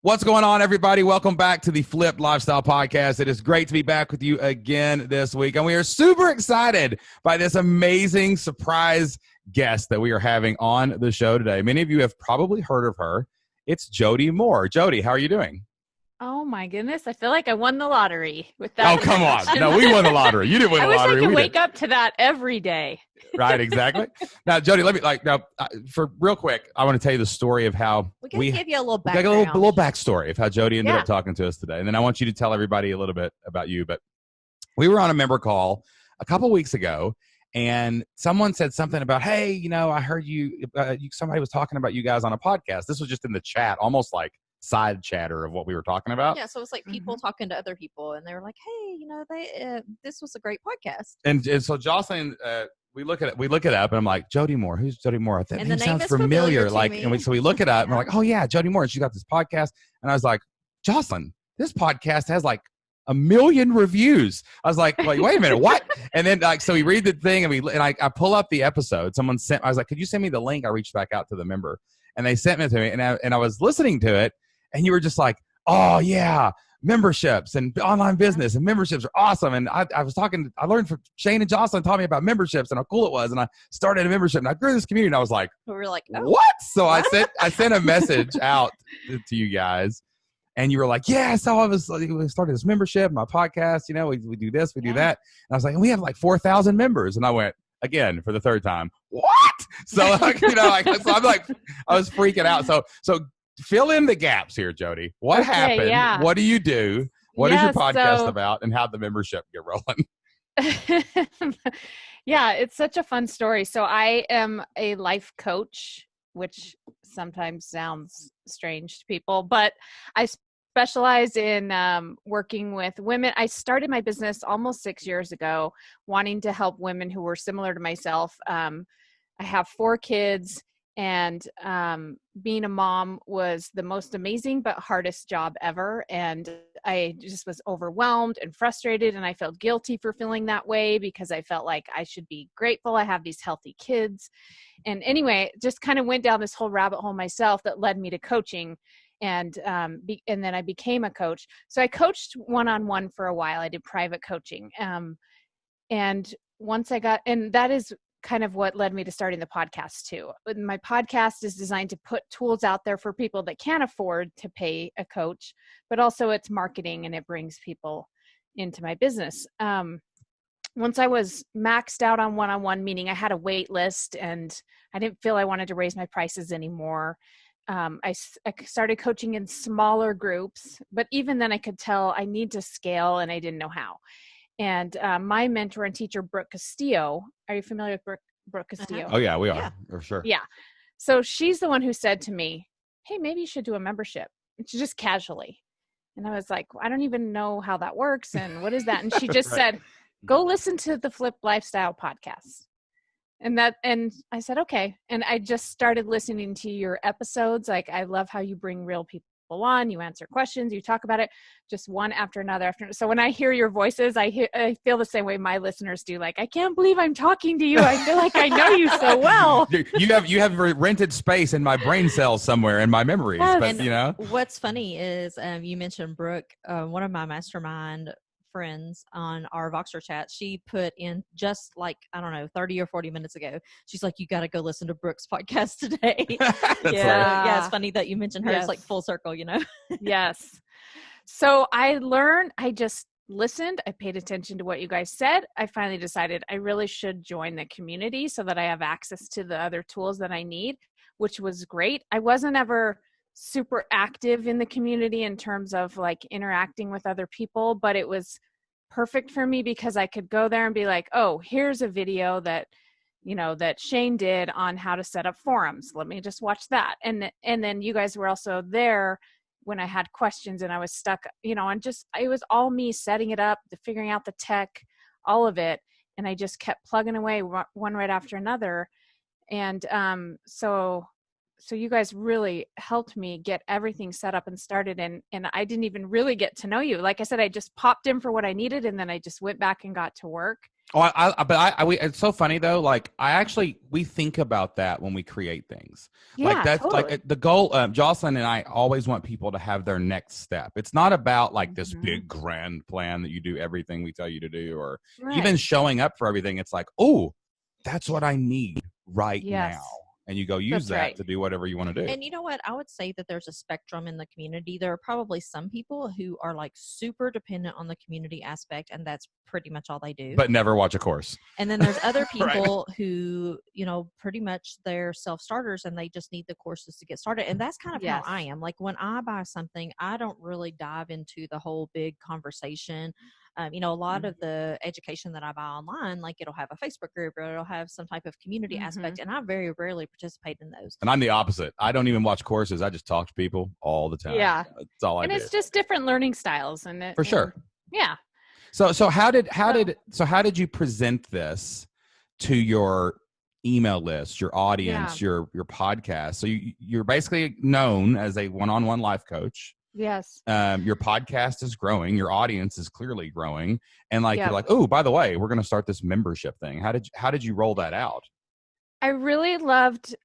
What's going on, everybody? Welcome back to the Flipped Lifestyle Podcast. It is great to be back with you again this week. And we are super excited by this amazing surprise guest that we are having on the show today. Many of you have probably heard of her. It's Jody Moore. Jody, how are you doing? Oh my goodness. I feel like I won the lottery with that. Oh, come on. No, we won the lottery. You didn't win the lottery. I wish I could wake up to that every day. Right, exactly. Now, Jody, let me for real quick, I want to tell you the story of how we give you a little background. A little backstory of how Jody ended up talking to us today. And then I want you to tell everybody a little bit about you. But we were on a member call a couple weeks ago, and someone said something about, hey, you know, I heard somebody was talking about you guys on a podcast. This was just in the chat, almost like side chatter of what we were talking about. Yeah, so it's like people talking to other people, and they were like, hey, you know, this was a great podcast. And so Jocelyn, we look it up, and I'm like, Jody Moore. Who's Jody Moore? I think and the name sounds is familiar. Like, so we look it up, and we're like, oh yeah, Jody Moore. And she's got this podcast, and I was like, Jocelyn, this podcast has like 1 million reviews. I was like, wait a minute, what? And then so we read the thing, and I pull up the episode. Someone sent. I was like, could you send me the link? I reached back out to the member, and they sent it to me, and I was listening to it, and you were just like, oh yeah, memberships and online business and memberships are awesome. And I learned from Shane and Jocelyn taught me about memberships and how cool it was. And I started a membership and I grew this community. And I was like, we were like, oh. What? So I sent a message out to you guys, and you were like, yeah, so we started this membership, my podcast, you know, we do this, we do that. And I was like, and we have like 4,000 members. And I went, again, for the third time, what? So, you know, I'm like, I was freaking out. So fill in the gaps here, Jody. What happened? Yeah. What do you do? What is your podcast about? And how'd the membership get rolling? Yeah, it's such a fun story. So I am a life coach, which sometimes sounds strange to people, but I specialize in working with women. I started my business almost 6 years ago, wanting to help women who were similar to myself. I have 4 kids. And being a mom was the most amazing but hardest job ever. And I just was overwhelmed and frustrated, and I felt guilty for feeling that way because I felt like I should be grateful I have these healthy kids. And anyway, just kind of went down this whole rabbit hole myself that led me to coaching. And then I became a coach. So I coached one-on-one for a while. I did private coaching. And once and that is kind of what led me to starting the podcast too. My podcast is designed to put tools out there for people that can't afford to pay a coach, but also it's marketing and it brings people into my business. Once I was maxed out on one-on-one, meaning I had a wait list and I didn't feel I wanted to raise my prices anymore. I started coaching in smaller groups, but even then I could tell I need to scale and I didn't know how. And my mentor and teacher, Brooke Castillo, are you familiar with Brooke Castillo? Oh, yeah, we are, for sure. Yeah. So she's the one who said to me, hey, maybe you should do a membership. And she just casually. And I was like, I don't even know how that works. And what is that? And she just said, go listen to the Flip Lifestyle podcast. And I said, okay. And I just started listening to your episodes. Like, I love how you bring real people on, you answer questions, you talk about it, just one after another. So when I hear your voices, I feel the same way my listeners do. Like, I can't believe I'm talking to you. I feel like I know you so well. You have rented space in my brain cells somewhere in my memories. Yes. But you know, what's funny is you mentioned Brooke, one of my mastermind friends on our Voxer chat. She put in just like, I don't know, 30 or 40 minutes ago. She's like, you got to go listen to Brooke's podcast today. Yeah, it's funny that you mentioned her. Yes. It's like full circle, you know? Yes. So I just listened. I paid attention to what you guys said. I finally decided I really should join the community so that I have access to the other tools that I need, which was great. I wasn't ever super active in the community in terms of like interacting with other people, but it was perfect for me because I could go there and be like, oh, here's a video that, you know, that Shane did on how to set up forums. Let me just watch that. And then you guys were also there when I had questions and I was stuck, you know, and just, it was all me setting it up, figuring out the tech, all of it. And I just kept plugging away one right after another. And so you guys really helped me get everything set up and started. And I didn't even really get to know you. Like I said, I just popped in for what I needed. And then I just went back and got to work. It's so funny though. Like we think about that when we create things. Like Yeah, that's totally. like the goal. Jocelyn and I always want people to have their next step. It's not about like this Mhm. big grand plan that you do everything we tell you to do, or Right. even showing up for everything. It's like, oh, that's what I need right Yes. now. And you go use That's that right. to do whatever you want to do. And you know what? I would say that there's a spectrum in the community. There are probably some people who are like super dependent on the community aspect, and that's pretty much all they do. But never watch a course. And then there's other Right. people who, you know, pretty much they're self-starters and they just need the courses to get started. And that's kind of Yes. how I am. Like when I buy something, I don't really dive into the whole big conversation. You know, a lot of the education that I buy online, like it'll have a Facebook group or it'll have some type of community aspect, and I very rarely participate in those. And I'm the opposite. I don't even watch courses. I just talk to people all the time. Yeah. That's all I And do. it's just different learning styles, and For sure. Yeah. So how did you present this to your email list, your audience, your podcast? So you're basically known as a one-on-one life coach. Yes. Your podcast is growing. Your audience is clearly growing, and like Yep. you're like, oh, by the way, we're going to start this membership thing. How did you roll that out? I really loved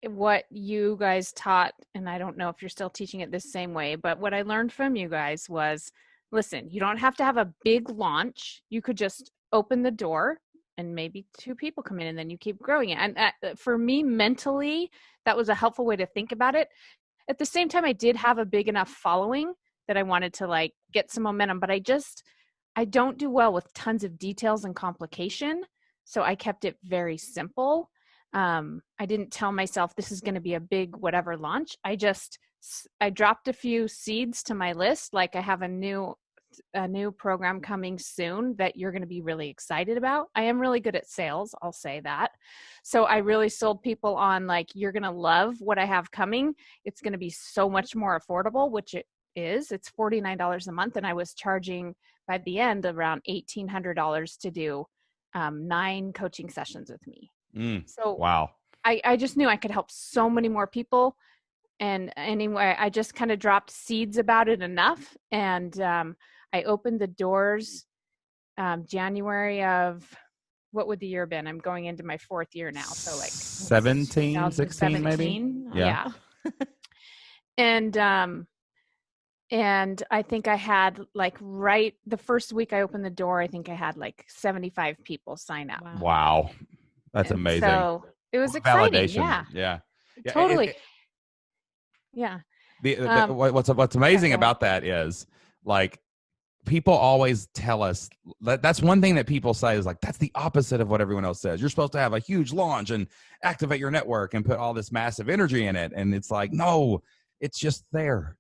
what you guys taught, and I don't know if you're still teaching it the same way, but what I learned from you guys was, listen, you don't have to have a big launch. You could just open the door and maybe 2 people come in and then you keep growing it. And for me mentally, that was a helpful way to think about it. At the same time, I did have a big enough following that I wanted to like get some momentum, but I don't do well with tons of details and complication. So I kept it very simple. I didn't tell myself this is going to be a big whatever launch. I dropped a few seeds to my list. Like I have a new program coming soon that you're going to be really excited about. I am really good at sales. I'll say that. So I really sold people on like, you're going to love what I have coming. It's going to be so much more affordable, which it is. It's $49 a month. And I was charging by the end around $1,800 to do 9 coaching sessions with me. So wow. I just knew I could help so many more people. And anyway, I just kind of dropped seeds about it enough. And I opened the doors January of, what would the year have been? I'm going into my 4th year now. So like 17, 16 maybe? Yeah. And I think I had like right the first week I opened the door, I think I had like 75 people sign up. Wow. That's And amazing. So it was exciting. Validation. Yeah. Totally. Yeah. What's amazing about that is like people always tell us that's one thing that people say is like, that's the opposite of what everyone else says. You're supposed to have a huge launch and activate your network and put all this massive energy in it. And it's like, no, it's just there.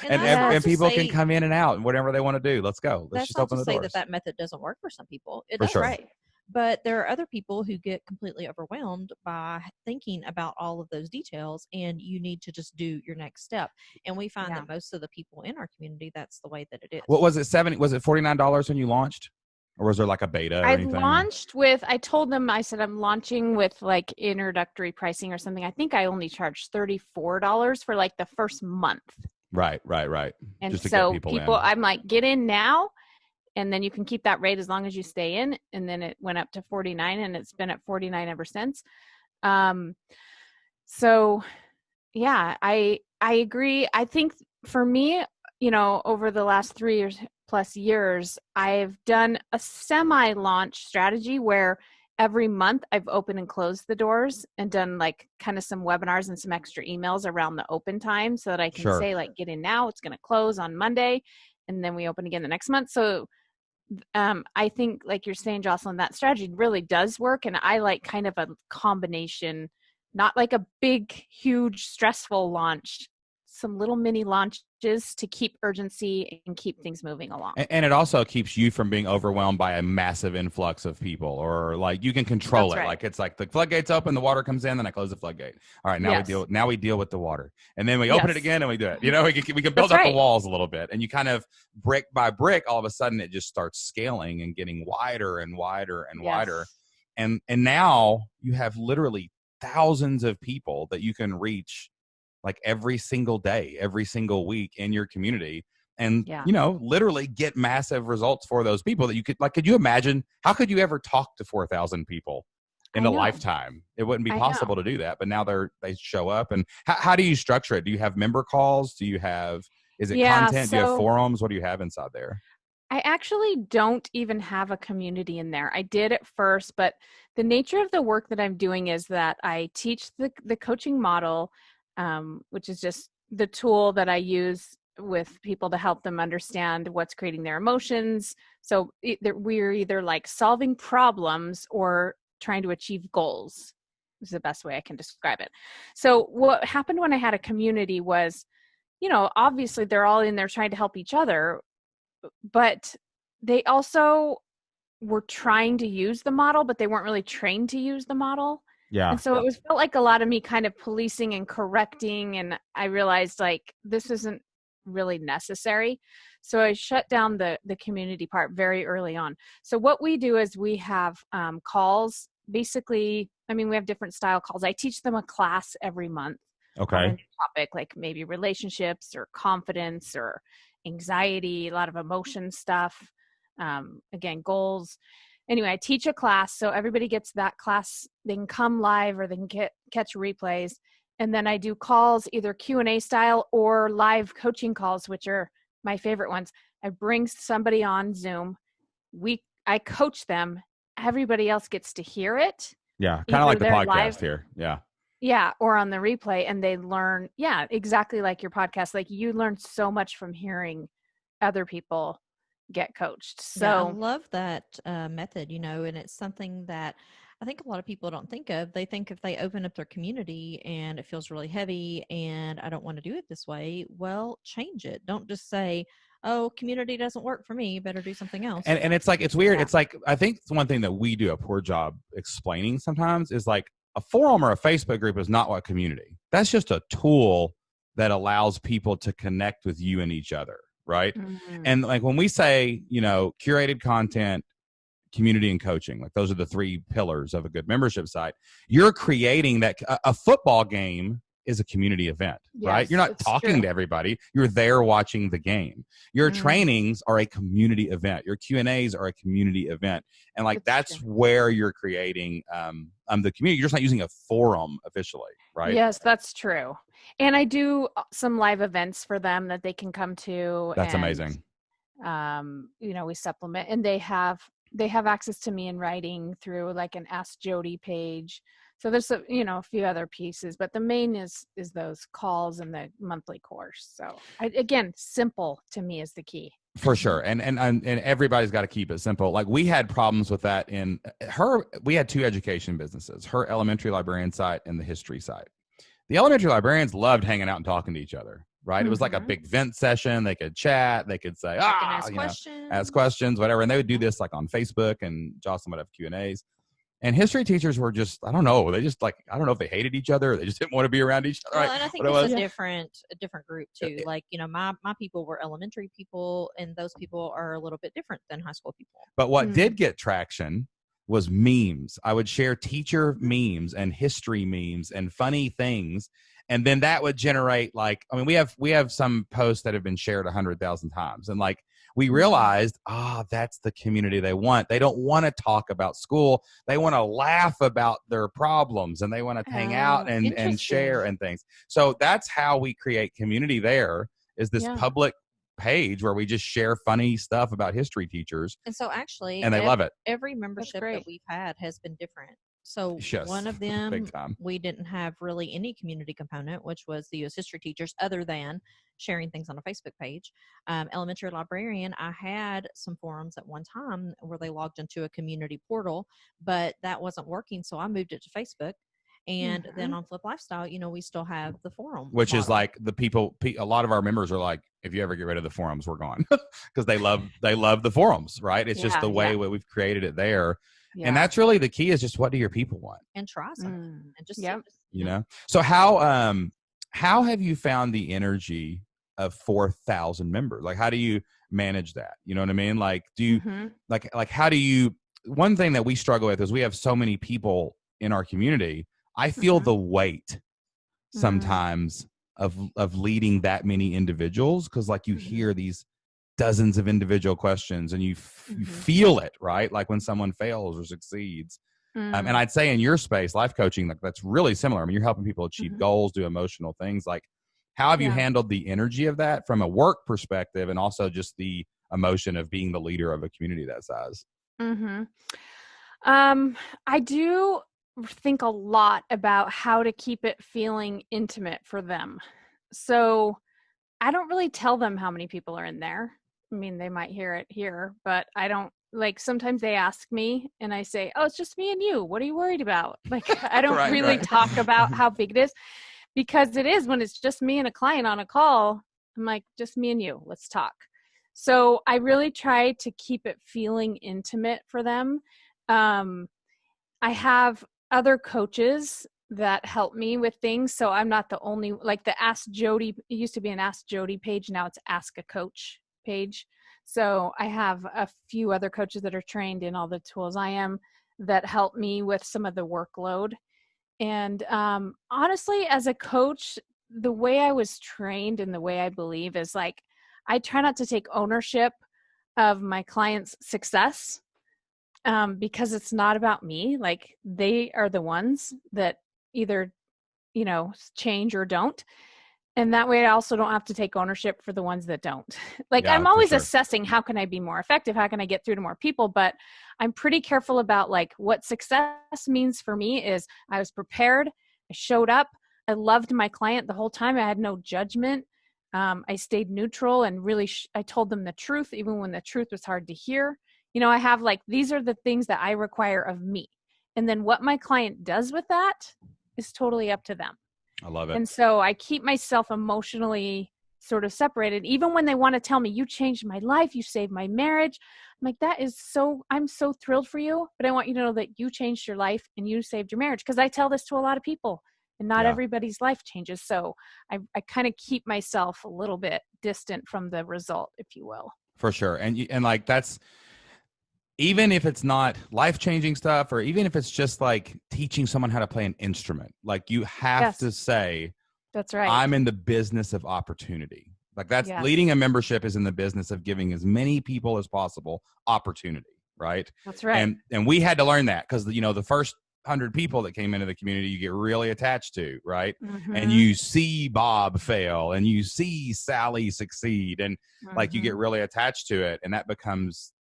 And people can come in and out and whatever they want to do. Let's go. Let's just open the doors. That's not to say that method doesn't work for some people. It for does. Sure. Right. But there are other people who get completely overwhelmed by thinking about all of those details, and you need to just do your next step. And we find that most of the people in our community, that's the way that it is. What was it? Was it $49 when you launched? Or was there like a beta or anything? I launched with, I told them, I said, I'm launching with like introductory pricing or something. I think I only charged $34 for like the first month. Right. And just to so get people in. I'm like, get in now. And then you can keep that rate as long as you stay in. And then it went up to 49 and it's been at 49 ever since. So yeah, I agree. I think for me, you know, over the last 3+ years, I've done a semi-launch strategy where every month I've opened and closed the doors and done like kind of some webinars and some extra emails around the open time so that I can say like, get in now, it's going to close on Monday. And then we open again the next month. So I think like you're saying, Jocelyn, that strategy really does work. And I like kind of a combination, not like a big, huge, stressful launch, some little mini launches to keep urgency and keep things moving along. And it also keeps you from being overwhelmed by a massive influx of people, or like you can control That's it. right. Like it's like the floodgates open, the water comes in, then I close the floodgate. All right, now we deal with the water, and then we open it again and we do it. You know, we can build up the walls a little bit, and you kind of brick by brick, all of a sudden it just starts scaling and getting wider and wider and wider, and now you have literally thousands of people that you can reach like every single day, every single week in your community and, Yeah. literally get massive results for those people that you could you imagine, how could you ever talk to 4,000 people in I a know. lifetime? It wouldn't be I possible to do that, but now they show up. And how do you structure it? Do you have member calls? Is it Yeah, content? Do you have so forums? What do you have inside there? I actually don't even have a community in there. I did at first, but the nature of the work that I'm doing is that I teach the coaching model, which is just the tool that I use with people to help them understand what's creating their emotions. So we're either like solving problems or trying to achieve goals, is the best way I can describe it. So what happened when I had a community was, obviously they're all in there trying to help each other, but they also were trying to use the model, but they weren't really trained to use the model. Yeah. And so it felt like a lot of me kind of policing and correcting. And I realized like, this isn't really necessary. So I shut down the community part very early on. So what we do is we have calls. Basically, we have different style calls. I teach them a class every month on a new topic, like maybe relationships or confidence or anxiety, a lot of emotion stuff. Again, goals. Anyway, I teach a class, so everybody gets that class. They can come live or they can catch replays. And then I do calls, either Q&A style or live coaching calls, which are my favorite ones. I bring somebody on Zoom. I coach them. Everybody else gets to hear it. Yeah, kind of like the podcast live, here. Yeah. Yeah, or on the replay, and they learn, exactly like your podcast. Like you learn so much from hearing other people get coached. So Yeah, I love that method, and it's something that I think a lot of people don't think of. They think if they open up their community and it feels really heavy and I don't want to do it this way, well, change it. Don't just say, oh, community doesn't work for me, better do something else. And it's like, it's weird. It's like, I think one thing that we do a poor job explaining sometimes is like a forum or a Facebook group is not what community. That's just a tool that allows people to connect with you and each other. Right. Mm-hmm. And like when we say, curated content, community, and coaching, like those are the three pillars of a good membership site. You're creating that. A football game is a community event, right? You're not talking to everybody. You're there watching the game. Your trainings are a community event. Your Q&As are a community event. And like, that's where you're creating the community. You're just not using a forum officially, right? Yes, that's true. And I do some live events for them that they can come to. That's amazing. We supplement, and they have access to me in writing through like an Ask Jody page. So there's a few other pieces, but the main is those calls and the monthly course. So again, simple to me is the key. For sure. And everybody's got to keep it simple. Like we had problems with that we had two education businesses, her elementary librarian site and the history site. The elementary librarians loved hanging out and talking to each other, right? Mm-hmm. It was like a big vent session. They could chat. They could say, ask questions, whatever. And they would do this like on Facebook, and Jocelyn would have Q&As. And history teachers were just, I don't know. They just like, I don't know if they hated each other or they just didn't want to be around each other. Well, and I think it's a different group too. Like, my people were elementary people, and those people are a little bit different than high school people. But what did get traction was memes. I would share teacher memes and history memes and funny things. And then that would generate like, we have some posts that have been shared 100,000 times. And like, we realized, that's the community they want. They don't want to talk about school. They want to laugh about their problems, and they want to hang out and share and things. So that's how we create community. There is this public page where we just share funny stuff about history teachers. And so actually, and they love it. Every membership that we've had has been different. So one of them, we didn't have really any community component, which was the U.S. history teachers, other than sharing things on a Facebook page. Elementary librarian, I had some forums at one time where they logged into a community portal, but that wasn't working. So I moved it to Facebook. And then on Flip Lifestyle, we still have the forum. Which model. Is like the people, a lot of our members are like, if you ever get rid of the forums, we're gone. Because they love the forums, right? It's just the way we've created it there. Yeah. And that's really the key, is just what do your people want? And try something. And just, So how have you found the energy of 4,000 members? Like, how do you manage that? You know what I mean? Like, do you, like, how do you, one thing that we struggle with is we have so many people in our community. I feel the weight sometimes of leading that many individuals, because like you hear these dozens of individual questions and you feel it, right? Like when someone fails or succeeds. And I'd say in your space, life coaching, like that's really similar. I mean, you're helping people achieve goals, do emotional things. Like, how have you handled the energy of that from a work perspective, and also just the emotion of being the leader of a community that size? I do think a lot about how to keep it feeling intimate for them. So I don't really tell them how many people are in there. I mean, they might hear it here, but I don't, like, sometimes they ask me and I say, oh, it's just me and you. What are you worried about? Like, I don't really talk about how big it is, because it is when it's just me and a client on a call. I'm like, just me and you, let's talk. So I really try to keep it feeling intimate for them. I have other coaches that help me with things. So I'm not the only, like the Ask Jody, it used to be an Ask Jody page. Now it's Ask a Coach page. So I have a few other coaches that are trained in all the tools I am that help me with some of the workload. And honestly, as a coach, the way I was trained and the way I believe is like, I try not to take ownership of my clients' success, because it's not about me. Like, they are the ones that either, change or don't. And that way I also don't have to take ownership for the ones that don't. Like, I'm always assessing, how can I be more effective? How can I get through to more people? But I'm pretty careful about like what success means for me is I was prepared. I showed up. I loved my client the whole time. I had no judgment. I stayed neutral and really, I told them the truth, even when the truth was hard to hear. I have like, these are the things that I require of me. And then what my client does with that is totally up to them. I love it. And so I keep myself emotionally sort of separated. Even when they want to tell me, you changed my life, you saved my marriage. I'm like, I'm so thrilled for you, but I want you to know that you changed your life and you saved your marriage. Because I tell this to a lot of people and not everybody's life changes. So I kind of keep myself a little bit distant from the result, if you will. For sure. And like, that's, even if it's not life-changing stuff, or even if it's just like teaching someone how to play an instrument, like you have to say, that's right, I'm in the business of opportunity. Like that's leading a membership is in the business of giving as many people as possible opportunity. Right. That's right. And we had to learn that because, the first 100 people that came into the community, you get really attached to, right? And you see Bob fail and you see Sally succeed, and like you get really attached to it, and that becomes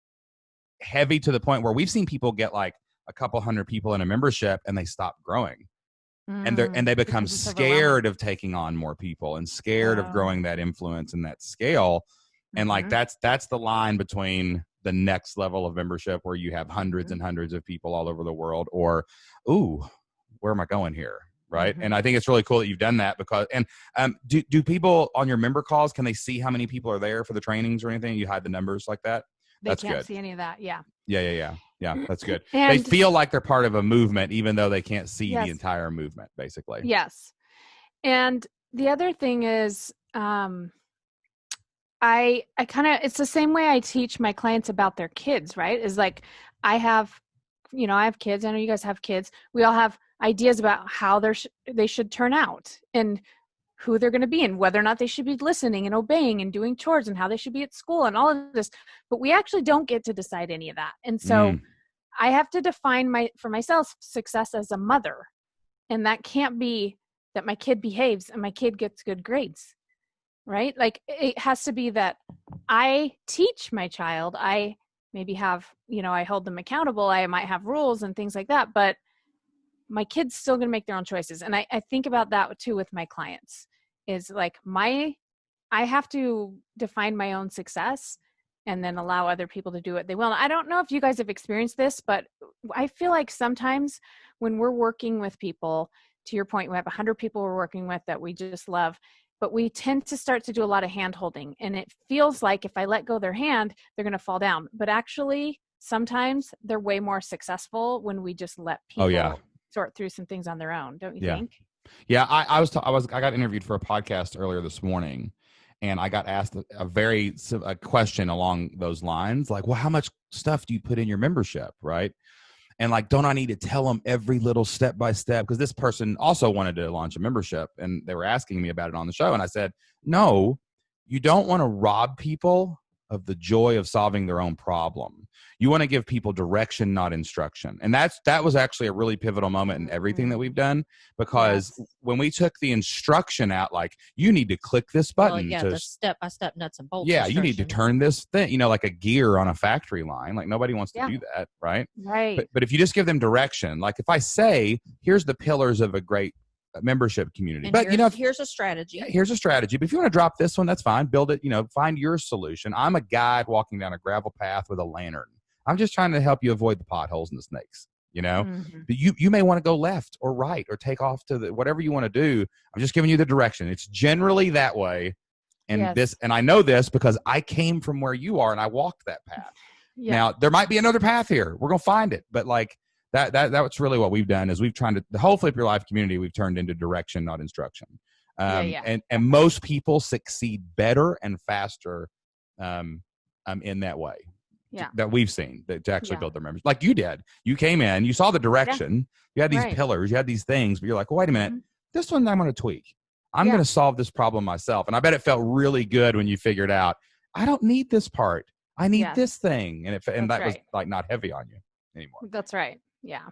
heavy to the point where we've seen people get like a couple hundred people in a membership and they stop growing, and they become scared of taking on more people and scared of growing that influence and that scale. And like that's the line between the next level of membership where you have hundreds and hundreds of people all over the world, or where am I going here? Right. And I think it's really cool that you've done that, because do people on your member calls, can they see how many people are there for the trainings or anything? You hide the numbers like that? They can't see any of that. Yeah. That's good. And they feel like they're part of a movement, even though they can't see the entire movement, basically. Yes. And the other thing is, I kind of, it's the same way I teach my clients about their kids, right? Is like, I have kids. I know you guys have kids. We all have ideas about how they should turn out and who they're going to be and whether or not they should be listening and obeying and doing chores and how they should be at school and all of this. But we actually don't get to decide any of that. And so I have to define for myself success as a mother. And that can't be that my kid behaves and my kid gets good grades, right? Like, it has to be that I teach my child. I maybe have, I hold them accountable. I might have rules and things like that, but my kid's still going to make their own choices. And I think about that too with my clients, is like I have to define my own success and then allow other people to do what they will. And I don't know if you guys have experienced this, but I feel like sometimes when we're working with people, to your point, we have 100 people we're working with that we just love, but we tend to start to do a lot of hand holding. And it feels like if I let go their hand, they're going to fall down. But actually, sometimes they're way more successful when we just let people sort through some things on their own. Don't you think? Yeah. I got interviewed for a podcast earlier this morning, and I got asked a question along those lines, like, well, how much stuff do you put in your membership? Right. And like, don't I need to tell them every little step by step? Because this person also wanted to launch a membership and they were asking me about it on the show. And I said, no, you don't want to rob people of the joy of solving their own problem. You want to give people direction, not instruction. And that was actually a really pivotal moment in everything that we've done, because when we took the instruction out, like, you need to click this button. The step-by-step nuts and bolts. Yeah, you need to turn this thing, like a gear on a factory line. Like, nobody wants to do that, right? Right. But if you just give them direction, like if I say, here's the pillars of a great membership community, and but here's a strategy. Yeah, here's a strategy. But if you want to drop this one, that's fine. Build it, find your solution. I'm a guide walking down a gravel path with a lantern. I'm just trying to help you avoid the potholes and the snakes, But you may want to go left or right or take off to whatever you want to do. I'm just giving you the direction. It's generally that way. And and I know this because I came from where you are and I walked that path. Yeah. Now there might be another path here. We're going to find it. But like that's really what we've done is the whole Flip Your Life community we've turned into direction, not instruction. And most people succeed better and faster in that way. That we've seen to actually build their members. Like you did. You came in, you saw the direction, you had these pillars, you had these things, but you're like, well, wait a minute, this one I'm going to tweak. I'm going to solve this problem myself. And I bet it felt really good when you figured out, I don't need this part. I need this thing. And that was like not heavy on you anymore. That's right. Yeah.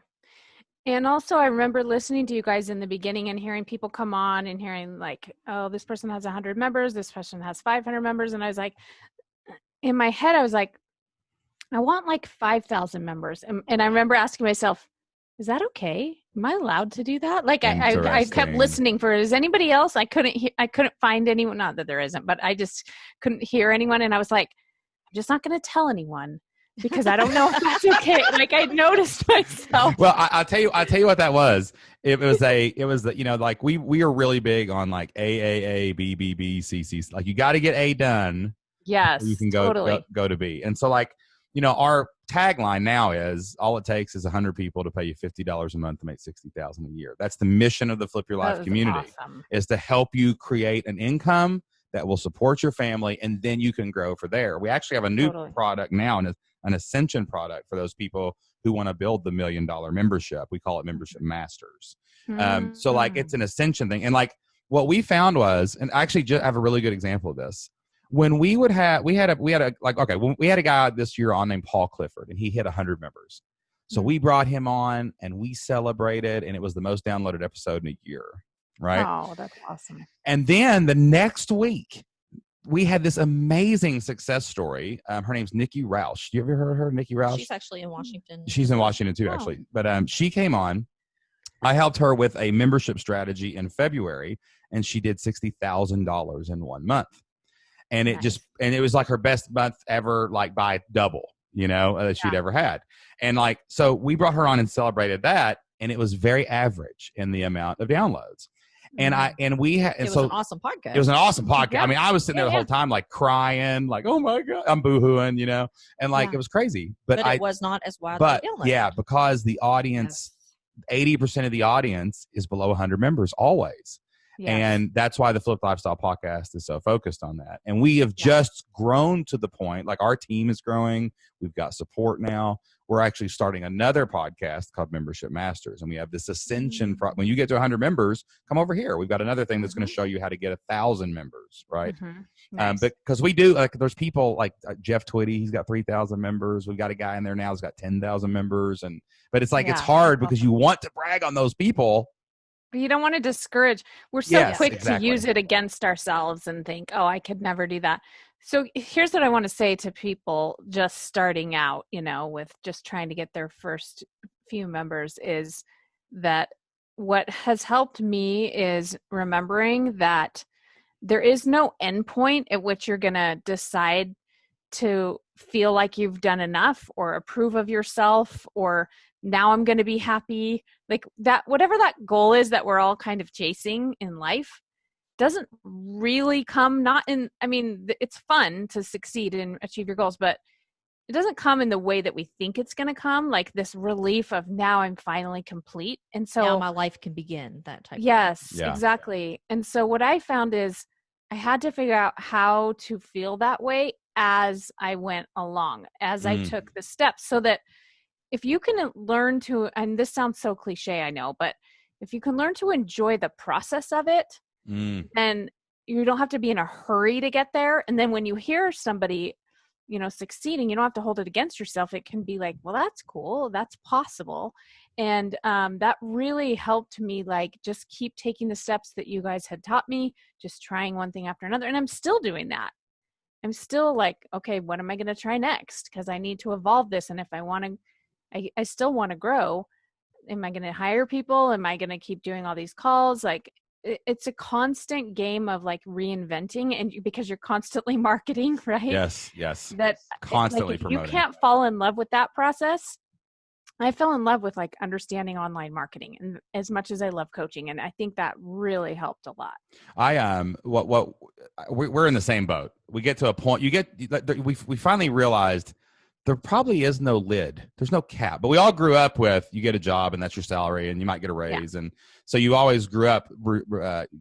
And also I remember listening to you guys in the beginning and hearing people come on and hearing like, oh, this person has 100 members. This person has 500 members. And I was like, in my head, I was like, I want like 5,000 members. And I remember asking myself, is that okay? Am I allowed to do that? Like I kept listening for, is anybody else? I couldn't find anyone. Not that there isn't, but I just couldn't hear anyone. And I was like, I'm just not going to tell anyone because I don't know if that's okay. Like I noticed myself. Well, I'll tell you what that was. It was like we are really big on like A, B, B, B, C, C. Like you got to get A done. Yes, you can go to B. And so like, our tagline now is all it takes is 100 people to pay you $50 a month to make $60,000 a year. That's the mission of the Flip Your Life community, is to help you create an income that will support your family, and then you can grow for there. We actually have a new product now, and an ascension product for those people who want to build the $1 million membership. We call it Membership Masters. So like it's an ascension thing. And like what we found was, and I actually just have a really good example of this. When we had a guy this year on named Paul Clifford, and he hit 100 members. So we brought him on and we celebrated, and it was the most downloaded episode in a year. Right. Oh, that's awesome. And then the next week we had this amazing success story. Her name's Nikki Roush. You ever heard of her, Nikki Roush? She's actually in Washington. She's in Washington too, actually. But she came on. I helped her with a membership strategy in February, and she did $60,000 in 1 month. And it it was like her best month ever, like by double, that she'd ever had. And like, so we brought her on and celebrated that. And it was very average in the amount of downloads. And it was an awesome podcast. It was an awesome podcast. Yeah. I mean, I was sitting there the whole time, like crying, like, oh my God, I'm boohooing, and like, it was crazy, but it was not as widely downloaded. Yeah, because the audience, 80% of the audience is below 100 members always. Yes. And that's why the Flip Lifestyle podcast is so focused on that. And we have just grown to the point, like our team is growing. We've got support now. We're actually starting another podcast called Membership Masters. And we have this ascension. When you get to 100 members, come over here. We've got another thing that's going to show you how to get 1,000 members, right? Nice. Because we do, like, there's people like Jeff Twitty. He's got 3,000 members. We've got a guy in there now who's got 10,000 members. But it's like, it's hard because you want to brag on those people. But you don't want to discourage. We're so quick to use it against ourselves and think, oh, I could never do that. So here's what I want to say to people just starting out, with just trying to get their first few members, is that what has helped me is remembering that there is no endpoint at which you're going to decide to feel like you've done enough or approve of yourself, or now I'm going to be happy. Like that, whatever that goal is that we're all kind of chasing in life doesn't really come it's fun to succeed and achieve your goals, but it doesn't come in the way that we think it's going to come, like this relief of now I'm finally complete. And so now my life can begin, that type of thing. Exactly. And so what I found is I had to figure out how to feel that way as I went along, as I took the steps, so that if you can learn to, and this sounds so cliche, I know, but if you can learn to enjoy the process of it, then you don't have to be in a hurry to get there. And then when you hear somebody, succeeding, you don't have to hold it against yourself. It can be like, well, that's cool. That's possible. And that really helped me, like, just keep taking the steps that you guys had taught me, just trying one thing after another. And I'm still doing that. I'm still like, okay, what am I going to try next? Because I need to evolve this. And if I want to, I still want to grow. Am I going to hire people? Am I going to keep doing all these calls? Like, it's a constant game of like reinventing, and because you're constantly marketing, right? Yes. That Constantly if promoting. you can't fall in love with that process. I fell in love with like understanding online marketing, and as much as I love coaching, and I think that really helped a lot. We're in the same boat. We get to a point, we finally realized there probably is no lid. There's no cap, but we all grew up with, you get a job and that's your salary and you might get a raise. And so you always grew up,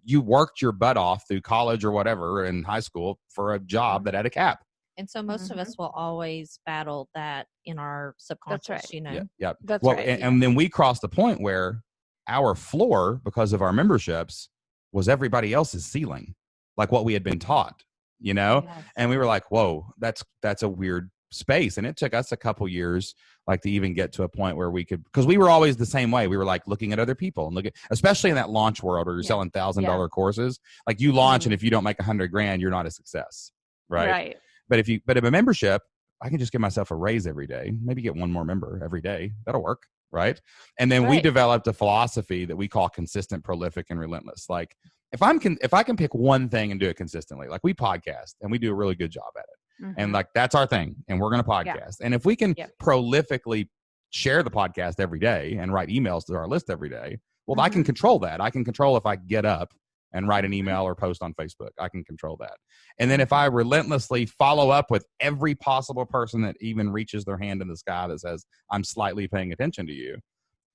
you worked your butt off through college or whatever in high school for a job that had a cap. And so most of us will always battle that in our subconscious, That's right. Yeah. That's right. And then we crossed the point where our floor, because of our memberships, was everybody else's ceiling, like what we had been taught, Yes. And we were like, whoa, that's a weird space. And it took us a couple years, like, to even get to a point where we could, because we were always the same way. We were like looking at other people and especially in that launch world where you're selling $1,000 courses, like you launch and if you don't make $100,000, you're not a success. Right. But if a membership, I can just give myself a raise every day, maybe get one more member every day. That'll work. Right. And then we developed a philosophy that we call consistent, prolific, and relentless. Like if I can pick one thing and do it consistently, like we podcast and we do a really good job at it. And like, that's our thing. And we're going to podcast. And if we can prolifically share the podcast every day and write emails to our list every day, well, I can control that. I can control if I get up and write an email or post on Facebook. I can control that. And then if I relentlessly follow up with every possible person that even reaches their hand in the sky that says, I'm slightly paying attention to you,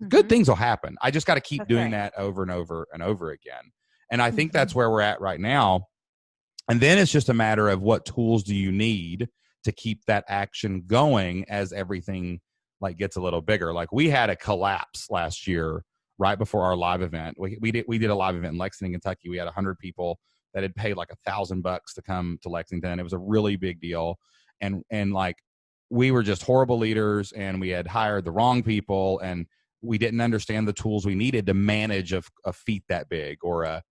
good things will happen. I just got to keep doing that over and over and over again. And I think that's where we're at right now. And then it's just a matter of what tools do you need to keep that action going as everything like gets a little bigger. Like we had a collapse last year right before our live event. We did a live event in Lexington, Kentucky. We had 100 people that had paid like $1,000 to come to Lexington. It was a really big deal. And like we were just horrible leaders and we had hired the wrong people and we didn't understand the tools we needed to manage a feat that big or a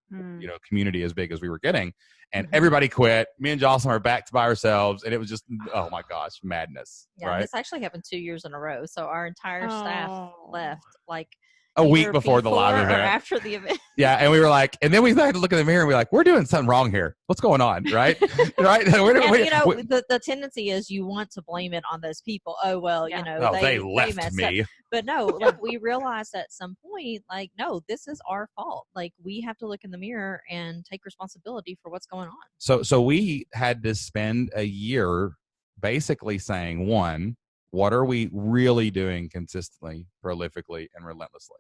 community as big as we were getting. And everybody quit. Me and Jocelyn are back by ourselves. And it was just, oh my gosh, madness. Yeah, right? This actually happened 2 years in a row. So our entire staff left like a week before the live event. Or after the event. Yeah. And we were like, and then we started to look in the mirror and we're like, we're doing something wrong here. What's going on? Right. Right. The tendency is you want to blame it on those people. Oh, well, they left me. Up. But no, like we realized at some point, like, no, this is our fault. Like we have to look in the mirror and take responsibility for what's going on. So we had to spend a year basically saying, one, what are we really doing consistently, prolifically, and relentlessly?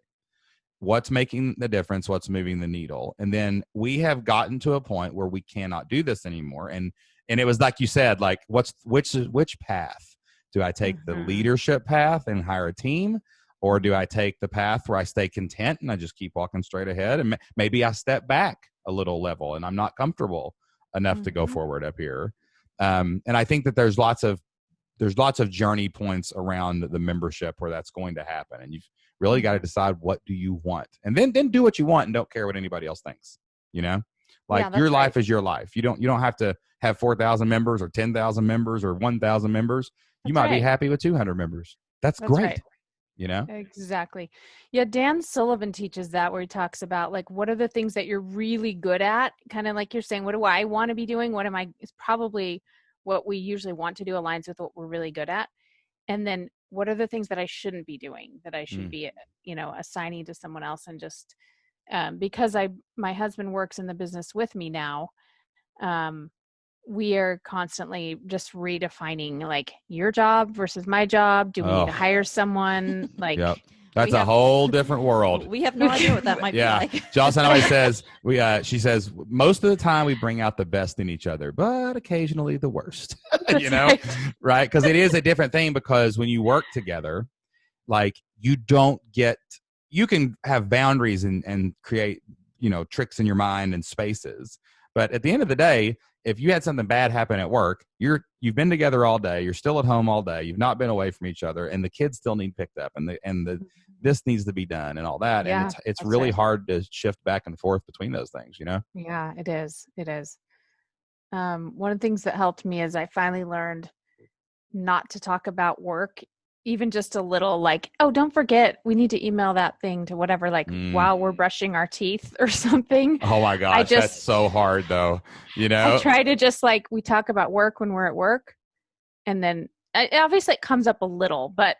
What's making the difference? What's moving the needle? And then we have gotten to a point where we cannot do this anymore. And it was like you said, like which path? Do I take the leadership path and hire a team? Or do I take the path where I stay content and I just keep walking straight ahead? And maybe I step back a little level and I'm not comfortable enough to go forward up here. And I think that there's lots of journey points around the membership where that's going to happen. And you've really got to decide, what do you want? And then do what you want and don't care what anybody else thinks, like your life is your life. You don't have to have 4,000 members or 10,000 members or 1,000 members. You might be happy with 200 members. That's great. Right. Exactly. Yeah. Dan Sullivan teaches that, where he talks about like, what are the things that you're really good at? Kind of like you're saying, what do I want to be doing? It's probably what we usually want to do aligns with what we're really good at. And then what are the things that I shouldn't be doing, that I should be, assigning to someone else? And just because my husband works in the business with me now, we are constantly just redefining like your job versis my job. Do we need to hire someone? Like, that's a whole different world. We have no idea what that might be like. Jocelyn always says, she says, most of the time we bring out the best in each other, but occasionally the worst, right? Because it is a different thing, because when you work together, like you can have boundaries and create, tricks in your mind and spaces. But at the end of the day, if you had something bad happen at work, you've been together all day, you're still at home all day, you've not been away from each other, and the kids still need picked up, and this needs to be done and all that. Yeah, and it's that's really right. hard to shift back and forth between those things, Yeah, it is. It is. One of the things that helped me is I finally learned not to talk about work, even just a little, like, oh, don't forget, we need to email that thing to whatever, like while we're brushing our teeth or something. Oh my gosh, that's so hard though. I try to just like, we talk about work when we're at work, and then obviously it comes up a little, but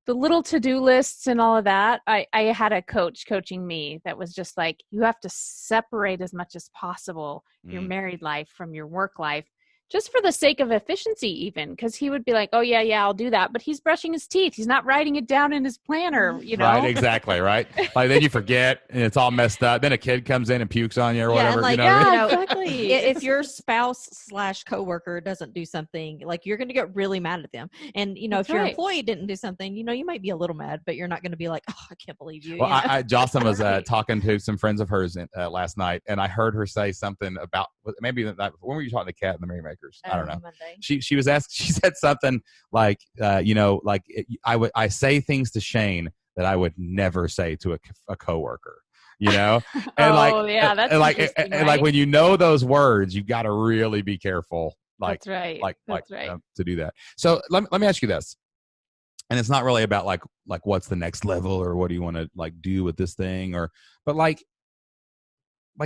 the little to-do lists and all of that, I had a coach coaching me that was just like, you have to separate as much as possible your married life from your work life, just for the sake of efficiency even, because he would be like, oh yeah, I'll do that, but he's brushing his teeth, he's not writing it down in his planner, Right, exactly, right? Like then you forget and it's all messed up, then a kid comes in and pukes on you or whatever. Like, exactly. If your spouse / coworker doesn't do something, like, you're going to get really mad at them, and if your employee didn't do something, you might be a little mad, but you're not going to be like, oh, I can't believe you. Well, Jocelyn was talking to some friends of hers last night, and I heard her say something about, maybe when were you talking to Kat and the Merrymakers? I don't know. Monday. She was asked. She said something like, I say things to Shane that I would never say to a coworker. And that's like right? when you know those words, you got to really be careful. That's right. To do that. So let me ask you this, and it's not really about like what's the next level or what do you want to do with this thing, but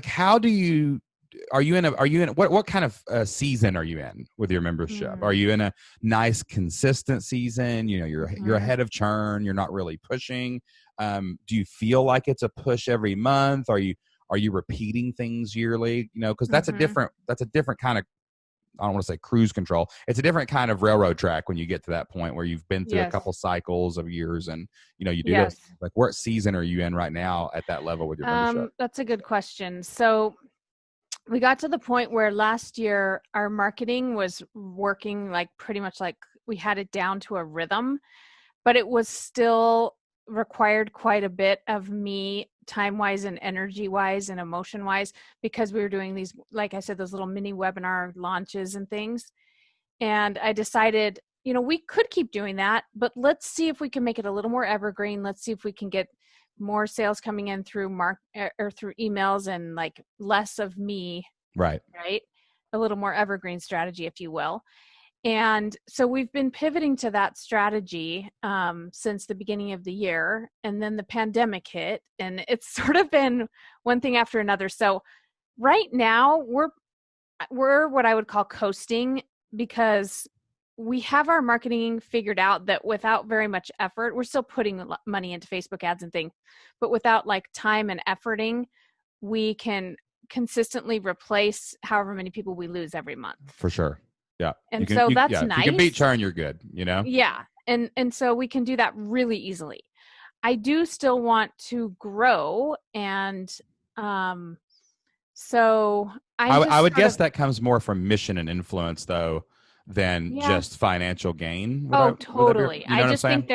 how do you. Are you in what kind of season are you in with your membership? Are you in a nice consistent season? You're ahead of churn. You're not really pushing. Do you feel like it's a push every month? Are you repeating things yearly? Because that's a different kind of, I don't want to say cruise control. It's a different kind of railroad track when you get to that point where you've been through a couple cycles of years, and you do this. Like, what season are you in right now at that level with your membership? That's a good question. So we got to the point where last year our marketing was working like pretty much like we had it down to a rhythm, but it was still required quite a bit of me time-wise and energy-wise and emotion-wise, because we were doing these, like I said, those little mini webinar launches and things. And I decided, we could keep doing that, but let's see if we can make it a little more evergreen. Let's see if we can get more sales coming in through through emails, and like less of me. Right. A little more evergreen strategy, if you will. And so we've been pivoting to that strategy since the beginning of the year. And then the pandemic hit, and it's sort of been one thing after another. So right now we're what I would call coasting, because we have our marketing figured out that without very much effort, we're still putting money into Facebook ads and things, but without like time and efforting, we can consistently replace however many people we lose every month. For sure. Yeah. And that's nice. If you can beat churn, you're good, Yeah. And so we can do that really easily. I do still want to grow. And so I would guess that comes more from mission and influence though, than just financial gain. Totally. I just think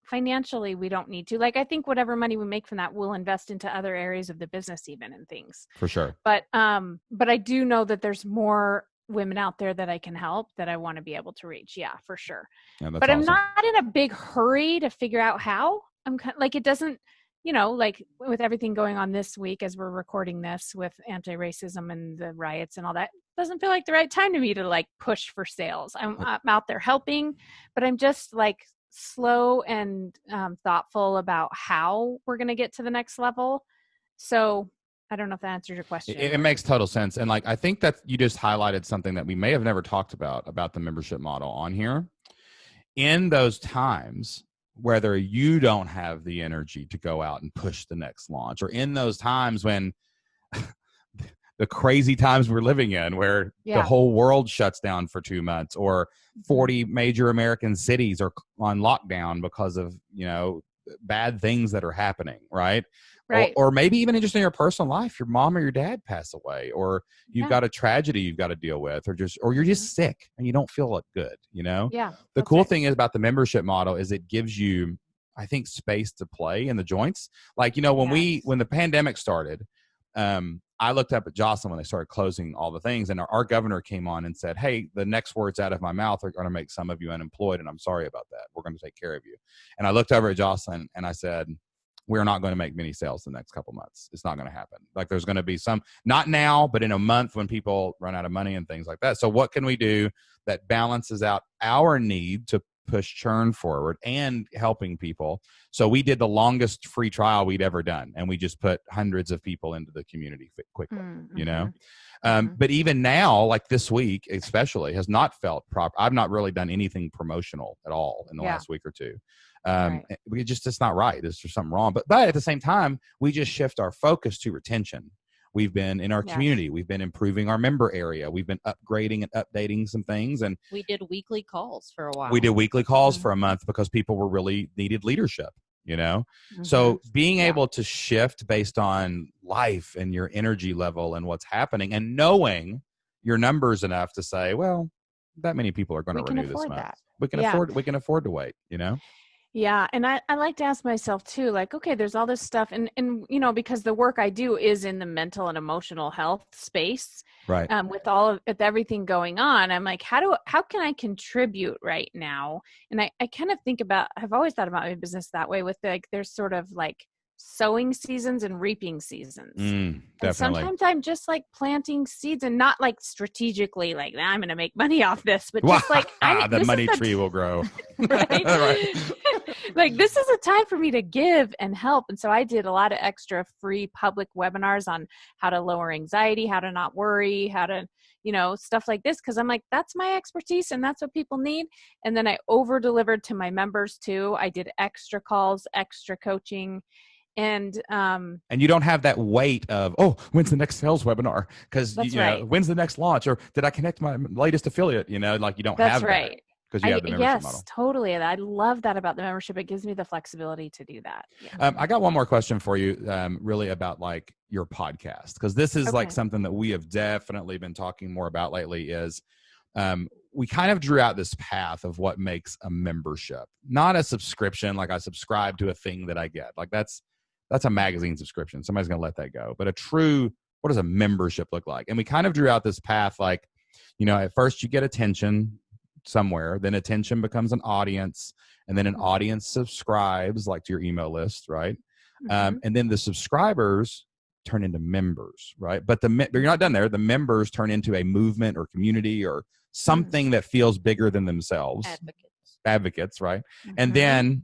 financially we don't need to. Like, I think whatever money we make from that, we'll invest into other areas of the business even and things. For sure. But I do know that there's more women out there that I can help, that I want to be able to reach. Yeah, for sure. Yeah, but awesome. I'm not in a big hurry to figure out how. I'm kind of, like, it doesn't, like with everything going on this week as we're recording this with anti-racism and the riots and all that, doesn't feel like the right time to me to like push for sales. I'm out there helping, but I'm just like slow and thoughtful about how we're going to get to the next level. So I don't know if that answers your question. It makes total sense. And like, I think that you just highlighted something that we may have never talked about the membership model on here. In those times, whether you don't have the energy to go out and push the next launch, or in those times when the crazy times we're living in, where the whole world shuts down for 2 months, or 40 major American cities are on lockdown because of, bad things that are happening, right? Right. Or maybe even just in your personal life, your mom or your dad pass away, or you've got a tragedy you've got to deal with, or you're just sick and you don't feel good, Yeah. The cool thing is about the membership model is it gives you, I think, space to play in the joints. Like, when the pandemic started, I looked up at Jocelyn when they started closing all the things, and our governor came on and said, hey, the next words out of my mouth are going to make some of you unemployed, and I'm sorry about that. We're going to take care of you. And I looked over at Jocelyn and I said, we're not going to make many sales the next couple months. It's not going to happen. Like, there's going to be some, not now, but in a month when people run out of money and things like that. So what can we do that balances out our need to push churn forward and helping people? So we did the longest free trial we'd ever done, and we just put hundreds of people into the community quickly, But even now, like this week especially, has not felt proper. I've not really done anything promotional at all in the last week or two. It's not right. There's just something wrong. But at the same time, we just shift our focus to retention. We've been in our community. We've been improving our member area. We've been upgrading and updating some things. And we did weekly calls for a while. We did weekly calls for a month because people were really needed leadership, So being able to shift based on life and your energy level and what's happening, and knowing your numbers enough to say, well, that many people are going to renew this month. We can afford to wait, Yeah. And I like to ask myself too, like, okay, there's all this stuff. And because the work I do is in the mental and emotional health space, right? With everything going on, I'm like, how can I contribute right now? And I kind of I've always thought about my business that way, with there's sort of like sowing seasons and reaping seasons. Definitely. And sometimes I'm just like planting seeds, and not like strategically, like, I'm going to make money off this, but just like the money tree will grow. Right? Right. Like, this is a time for me to give and help. And so I did a lot of extra free public webinars on how to lower anxiety, how to not worry, how to, stuff like this. Cause I'm like, that's my expertise and that's what people need. And then I over delivered to my members too. I did extra calls, extra coaching. And you don't have that weight of, oh, when's the next sales webinar? Because when's the next launch? Or did I connect my latest affiliate? Like, you don't have that. Because you have the membership model. Yes, totally. I love that about the membership. It gives me the flexibility to do that. Yeah. I got one more question for you, really about like your podcast, because this is like something that we have definitely been talking more about lately. Is we kind of drew out this path of what makes a membership, not a subscription. Like, I subscribe to a thing that I get. Like, that's a magazine subscription. Somebody's going to let that go. But what does a membership look like? And we kind of drew out this path, like, at first you get attention somewhere, then attention becomes an audience, and then an audience subscribes, like, to your email list, right? And then the subscribers turn into members, right? But you're not done there. The members turn into a movement or community or something that feels bigger than themselves. Advocates, right? And then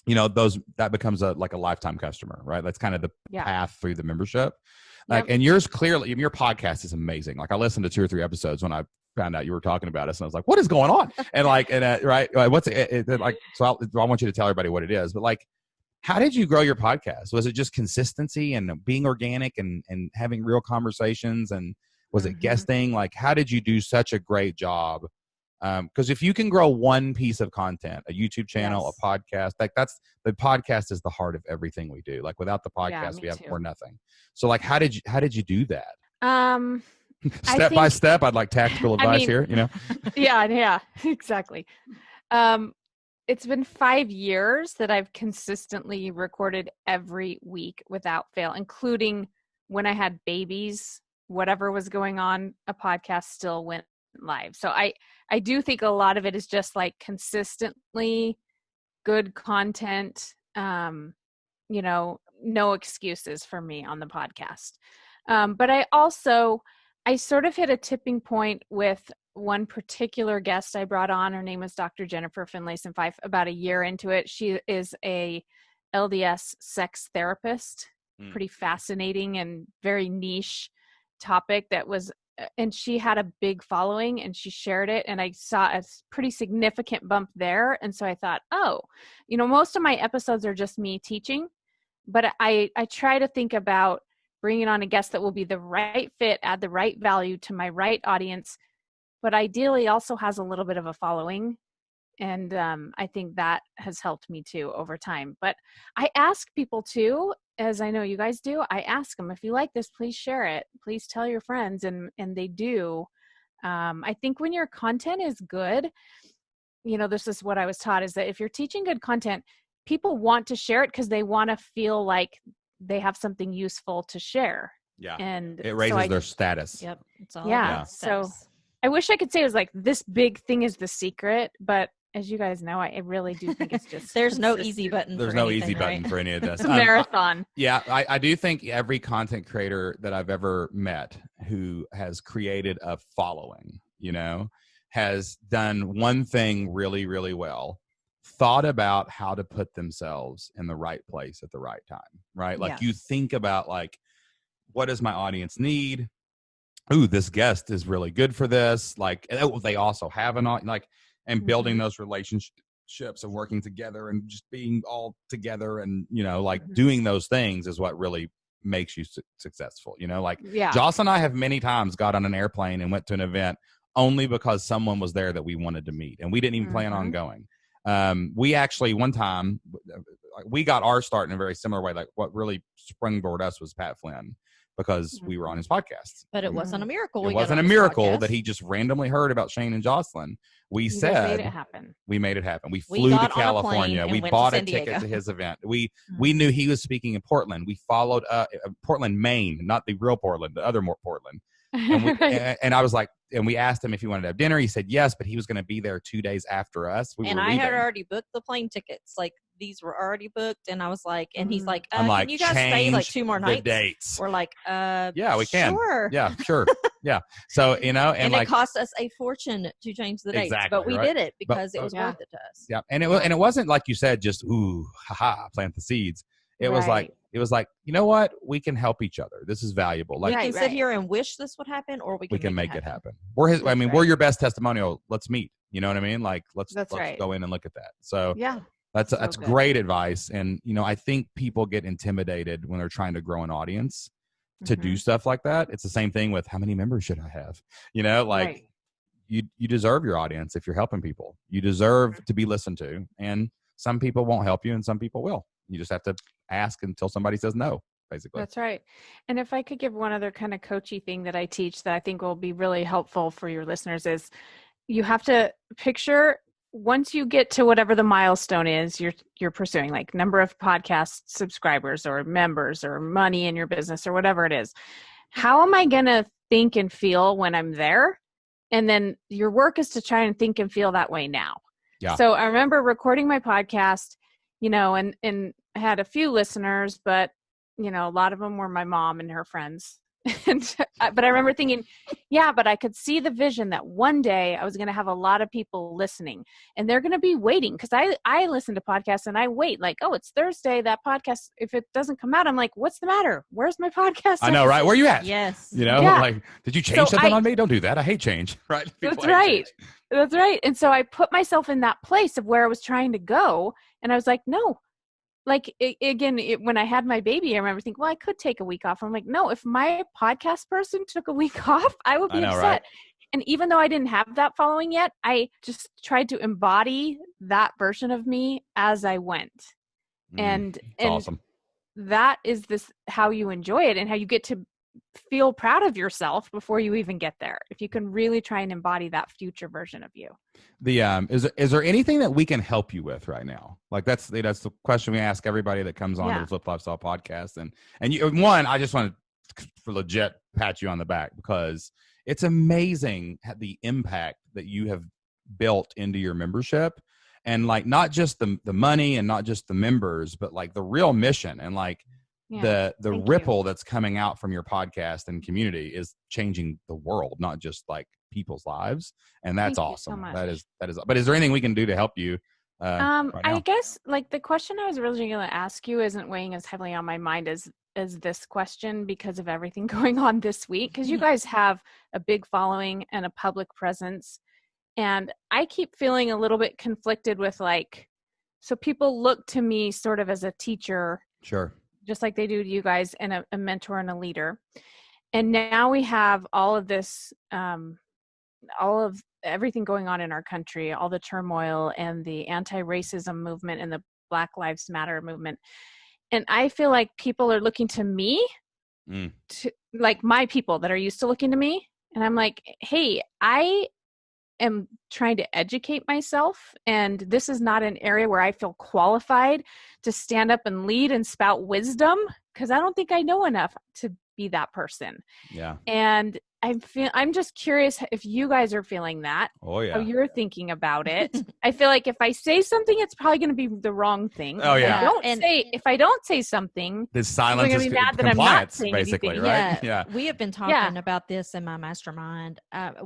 that becomes a lifetime customer, right? That's kind of the path through the membership. Like, and yours clearly, your podcast is amazing. Like, I listened to 2 or 3 episodes when I found out you were talking about us, and I was like, what is going on? And right. What's it like? So I want you to tell everybody what it is, but like, how did you grow your podcast? Was it just consistency and being organic and having real conversations? And was it guesting? Like, how did you do such a great job? Because if you can grow one piece of content, a YouTube channel, a podcast, the podcast is the heart of everything we do. Like, without the podcast, we're nothing. So like, how did you do that? Step by step, I'd like tactical advice here, Yeah, exactly. It's been 5 years that I've consistently recorded every week without fail, including when I had babies. Whatever was going on, a podcast still went live. So I do think a lot of it is just like consistently good content, no excuses for me on the podcast. But I sort of hit a tipping point with one particular guest I brought on. Her name was Dr. Jennifer Finlayson-Fife. About a year into it, she is a LDS sex therapist. Pretty fascinating and very niche topic and she had a big following, and she shared it, and I saw a pretty significant bump there. And so I thought, most of my episodes are just me teaching, but I try to think about bringing on a guest that will be the right fit, add the right value to my right audience, but ideally also has a little bit of a following. And I think that has helped me too over time. But I ask people too, as I know you guys do, I ask them, if you like this, please share it. Please tell your friends. And they do. I think when your content is good, this is what I was taught, is that if you're teaching good content, people want to share it because they want to feel like they have something useful to share. Yeah. And it raises their status. Yep. It's all Yeah. about So status. I wish I could say it was like this big thing is the secret, but as you guys know, I really do think it's just There's no easy button. There's for no anything, easy right? button for any of this. It's a marathon. I do think every content creator that I've ever met who has created a following, has done one thing really, really well, thought about how to put themselves in the right place at the right time, right? Like you think about like, what does my audience need? Ooh, this guest is really good for this. Like, they also have and building those relationships and working together and just being all together and, doing those things is what really makes you successful. Joss and I have many times got on an airplane and went to an event only because someone was there that we wanted to meet, and we didn't even plan on going. We actually, one time, we got our start in a very similar way. Like what really springboarded us was Pat Flynn, because we were on his podcast. But it wasn't a miracle. It wasn't a miracle that he just randomly heard about Shane and Jocelyn. We said made it happen. We made it happen. We flew to California. We bought a ticket to his event. We knew he was speaking in Portland. We followed Portland, Maine, not the real Portland, the other more Portland. And I was like, and we asked him if he wanted to have dinner. He said yes, but he was going to be there 2 days after us. I had already booked the plane tickets. Like these were already booked, and I was like, and he's like, I'm like, can you guys stay like 2 more nights? The dates. We're like, yeah, we can. Sure. Yeah, sure. Yeah. So and it cost us a fortune to change the dates, but we did it because it was worth it to us. Yeah, and it wasn't like you said, just plant the seeds. It was like, you know what? We can help each other. This is valuable. Like, we can sit here and wish this would happen, or we can make it happen. We're your best testimonial. Let's meet. You know what I mean? Like, let's go in and look at that. So yeah, that's great advice. And, I think people get intimidated when they're trying to grow an audience to do stuff like that. It's the same thing with how many members should I have? You deserve your audience if you're helping people. You deserve to be listened to. And some people won't help you and some people will. You just have to ask until somebody says no, basically. That's right. And if I could give one other kind of coachy thing that I teach that I think will be really helpful for your listeners is you have to picture, once you get to whatever the milestone is you're pursuing, like number of podcast subscribers or members or money in your business or whatever it is, how am I going to think and feel when I'm there? And then your work is to try and think and feel that way now. Yeah. So I remember recording my podcast, and I had a few listeners, but, a lot of them were my mom and her friends. But I remember thinking, but I could see the vision that one day I was going to have a lot of people listening, and they're going to be waiting. Cause I listen to podcasts and I wait like, oh, it's Thursday. That podcast, if it doesn't come out, I'm like, what's the matter? Where's my podcast? I know, right? Where are you at? Yes. Like, did you change something on me? Don't do that. I hate change. Right. That's right. That's right. And so I put myself in that place of where I was trying to go. And I was like, no. Like, when I had my baby, I remember thinking, well, I could take a week off. I'm like, no, if my podcast person took a week off, I would be upset. Right? And even though I didn't have that following yet, I just tried to embody that version of me as I went. And awesome. That is how you enjoy it and how you get to feel proud of yourself before you even get there. If you can really try and embody that future version of you. Is there anything that we can help you with right now? Like that's the question we ask everybody that comes on to the Flip Lifestyle podcast. And I just want to legit pat you on the back because it's amazing the impact that you have built into your membership, and like not just the money and not just the members, but like the real mission and like the ripple that's coming out from your podcast and community is changing the world, not just like people's lives. And that's awesome. So that is, but is there anything we can do to help you? Right now? I guess like the question I was originally going to ask you isn't weighing as heavily on my mind as this question because of everything going on this week. Cause you guys have a big following and a public presence. And I keep feeling a little bit conflicted with like, so people look to me sort of as a teacher. Sure. Just like they do to you guys, and a mentor and a leader. And now we have all of this, all of everything going on in our country, all the turmoil and the anti-racism movement and the Black Lives Matter movement. And I feel like people are looking to me, to like my people that are used to looking to me. And I'm like, hey, I am trying to educate myself, and this is not an area where I feel qualified to stand up and lead and spout wisdom, because I don't think I know enough to be that person. Yeah. And I'm just curious if you guys are feeling that. Oh yeah. How you're thinking about it. I feel like if I say something, it's probably going to be the wrong thing. Oh yeah. If I don't say something, This silence people are is gonna be mad that I'm not compliance, saying basically, anything. right? Yeah. We have been talking about this in my mastermind.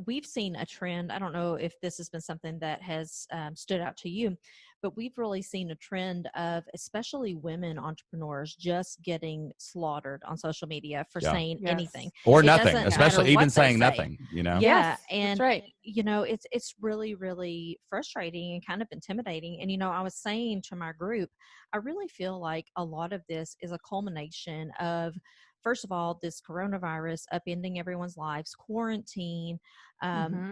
We've seen a trend. I don't know if this has been something that has stood out to you, but we've really seen a trend of especially women entrepreneurs just getting slaughtered on social media for saying anything or it nothing, doesn't especially matter even what saying they say. nothing, you know? Yeah. Yes, And that's right. you know, it's really, really frustrating and kind of intimidating. And, you know, I was saying to my group, I really feel like a lot of this is a culmination of, first of all, this coronavirus upending everyone's lives, quarantine,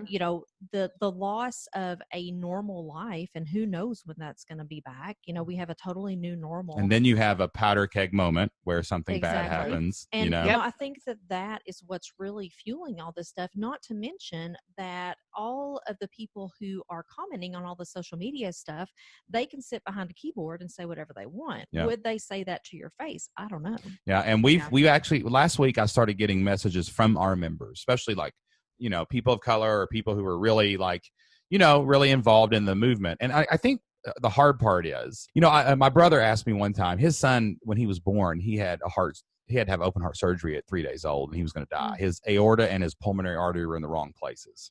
you know, the loss of a normal life, and who knows when that's going to be back. You know, we have a totally new normal. And then you have a powder keg moment where something bad happens. And, you know, I think that is what's really fueling all this stuff, not to mention that all of the people who are commenting on all the social media stuff, they can sit behind a keyboard and say whatever they want. Yeah. Would they say that to your face? I don't know. Yeah. And we've actually, last week I started getting messages from our members, especially like, you know, people of color or people who are really like, you know, really involved in the movement. And I think the hard part is, you know, my brother asked me one time, his son, when he was born, he had to have open heart surgery at 3 days old, and he was going to die. His aorta and his pulmonary artery were in the wrong places.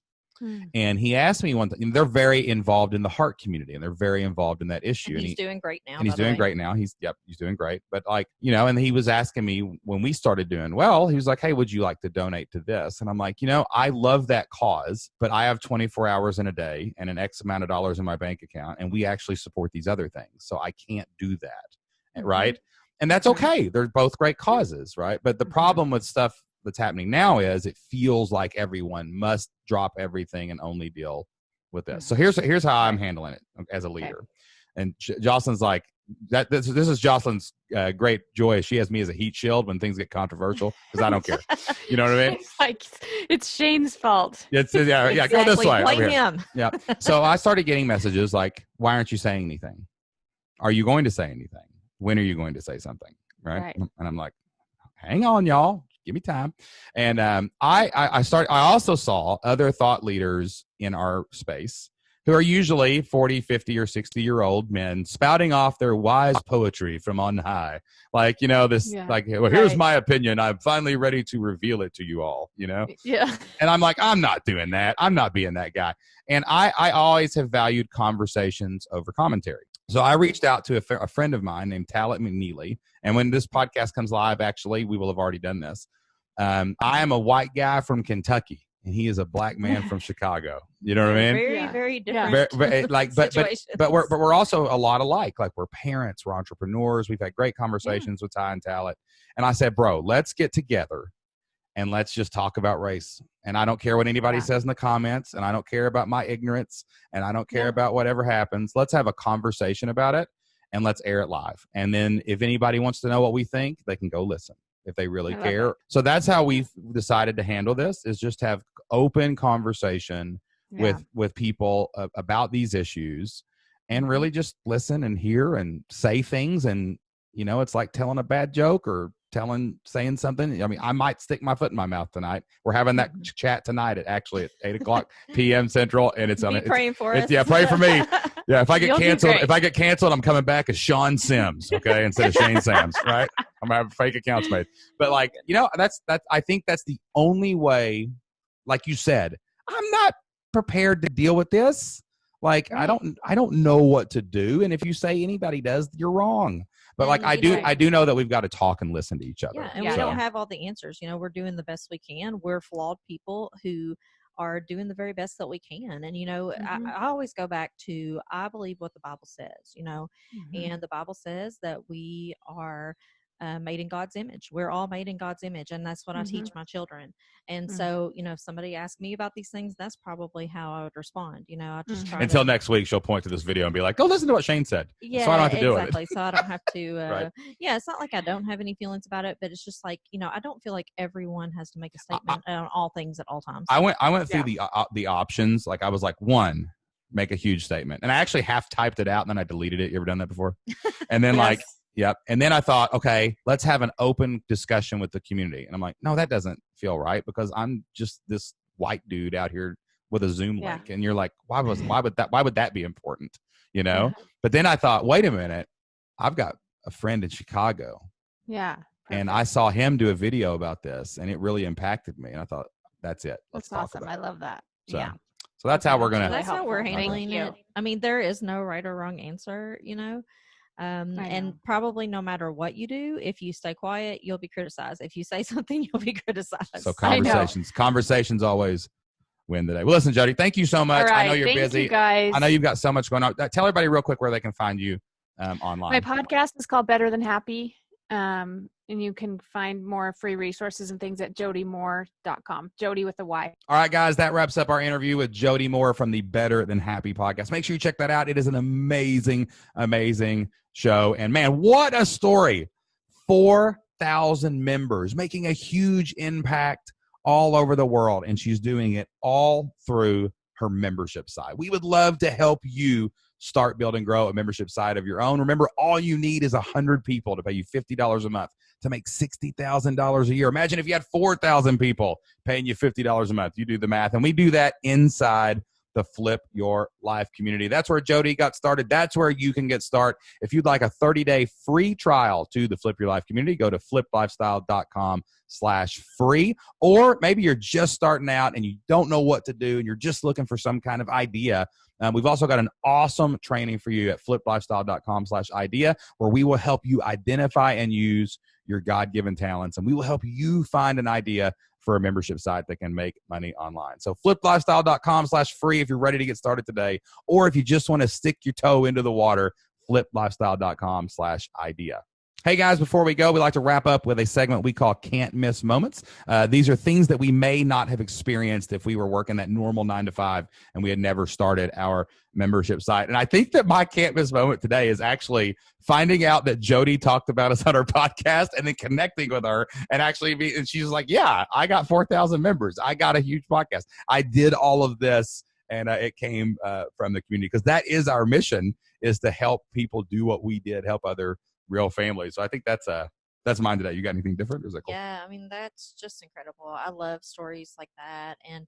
And he asked me one thing. They're very involved in the heart community, and they're very involved in that issue. And he's doing great now. And he's doing great now. He's doing great. But like, you know, and he was asking me when we started doing well, he was like, hey, would you like to donate to this? And I'm like, you know, I love that cause, but I have 24 hours in a day and an X amount of dollars in my bank account, and we actually support these other things. So I can't do that. Right. And that's okay. They're both great causes. Right. But the problem with stuff that's happening now is it feels like everyone must drop everything and only deal with this. So here's how I'm handling it as a leader. And Jocelyn's like, that. This is Jocelyn's great joy. She has me as a heat shield when things get controversial because I don't care. You know what I mean? It's like it's Shane's fault. It's yeah. Go this way. Blame him. Yeah. So I started getting messages like, "Why aren't you saying anything? Are you going to say anything? When are you going to say something?" Right. And I'm like, "Hang on, y'all. Give me time." And I also saw other thought leaders in our space who are usually 40, 50, or 60-year-old men spouting off their wise poetry from on high. Like, you know, this, like, well, here's my opinion. I'm finally ready to reveal it to you all, you know? Yeah. And I'm like, I'm not doing that. I'm not being that guy. And I always have valued conversations over commentary. So I reached out to a friend of mine named Talat McNeely. And when this podcast comes live, actually, we will have already done this. I am a white guy from Kentucky, and he is a black man from Chicago. You know what I mean? Very, very different. But we're also a lot alike. Like, we're parents, we're entrepreneurs. We've had great conversations with Ty and Talat. And I said, bro, let's get together and let's just talk about race. And I don't care what anybody says in the comments, and I don't care about my ignorance, and I don't care about whatever happens. Let's have a conversation about it, and let's air it live. And then if anybody wants to know what we think, they can go listen if they really care. So that's how we've decided to handle this, is just have open conversation with people about these issues, and really just listen and hear and say things. And, you know, it's like telling a bad joke or saying something. I mean, I might stick my foot in my mouth tonight. We're having that chat tonight at 8:00 p.m. Central, and it's on. Praying for us. Yeah, pray for me. Yeah, if I get canceled, I'm coming back as Sean Sims, okay, instead of Shane Sams, right? I'm gonna have fake accounts made. But like, you know, that's I think that's the only way. Like you said, I'm not prepared to deal with this. Like, I don't know what to do, and if you say anybody does, you're wrong. But like, I do know that we've got to talk and listen to each other. Yeah, and we don't have all the answers. You know, we're doing the best we can. We're flawed people who are doing the very best that we can. And, you know, I always go back to, I believe what the Bible says, you know, and the Bible says that we are made in God's image. We're all made in God's image, and that's what I teach my children. And so, if somebody asks me about these things, that's probably how I would respond. I just try until next week, she'll point to this video and be like, "Go listen to what Shane said." Yeah, so I don't have to do exactly. it. So I don't have to. Right. Yeah, it's not like I don't have any feelings about it, but it's just like I don't feel like everyone has to make a statement on all things at all times. I went through the options. Like I was like, one, make a huge statement, and I actually half typed it out and then I deleted it. You ever done that before? And then yep. And then I thought, okay, let's have an open discussion with the community. And I'm like, no, that doesn't feel right because I'm just this white dude out here with a Zoom link. And you're like, why would that be important? But then I thought, wait a minute, I've got a friend in Chicago. Yeah. And I saw him do a video about this and it really impacted me. And I thought, that's it. Let's talk awesome. about I love that. So, yeah. So that's how we're going to. That's how we're handling it. I mean, there is no right or wrong answer, and probably no matter what you do, if you stay quiet, you'll be criticized. If you say something, you'll be criticized. So conversations always win the day. Well, listen, Jody, thank you so much. Right, I know you're busy. You guys. I know you've got so much going on. Tell everybody real quick where they can find you online. My podcast is called Better Than Happy. And you can find more free resources and things at jodymore.com. Jody with a Y. All right, guys, that wraps up our interview with Jody Moore from the Better Than Happy podcast. Make sure you check that out. It is an amazing, amazing show. And man, what a story. 4,000 members making a huge impact all over the world. And she's doing it all through her membership side. We would love to help you start, build, and grow a membership site of your own. Remember, all you need is 100 people to pay you $50 a month to make $60,000 a year. Imagine if you had 4,000 people paying you $50 a month. You do the math. And we do that inside the Flip Your Life community. That's where Jody got started. That's where you can get started. If you'd like a 30-day free trial to the Flip Your Life community, go to fliplifestyle.com/free. Or maybe you're just starting out and you don't know what to do and you're just looking for some kind of idea. We've also got an awesome training for you at fliplifestyle.com/idea, where we will help you identify and use your God-given talents, and we will help you find an idea for a membership site that can make money online. So fliplifestyle.com/free if you're ready to get started today, or if you just want to stick your toe into the water, fliplifestyle.com/idea. Hey guys, before we go, we like to wrap up with a segment we call Can't Miss Moments. These are things that we may not have experienced if we were working that normal 9 to 5 and we had never started our membership site. And I think that my can't miss moment today is actually finding out that Jody talked about us on her podcast and then connecting with her and and she's like, yeah, I got 4,000 members. I got a huge podcast. I did all of this. And it came from the community, because that is our mission, is to help people do what we did, help other real families. So I think that's mine today. You got anything different? Or is that cool? Yeah, I mean, that's just incredible. I love stories like that. And,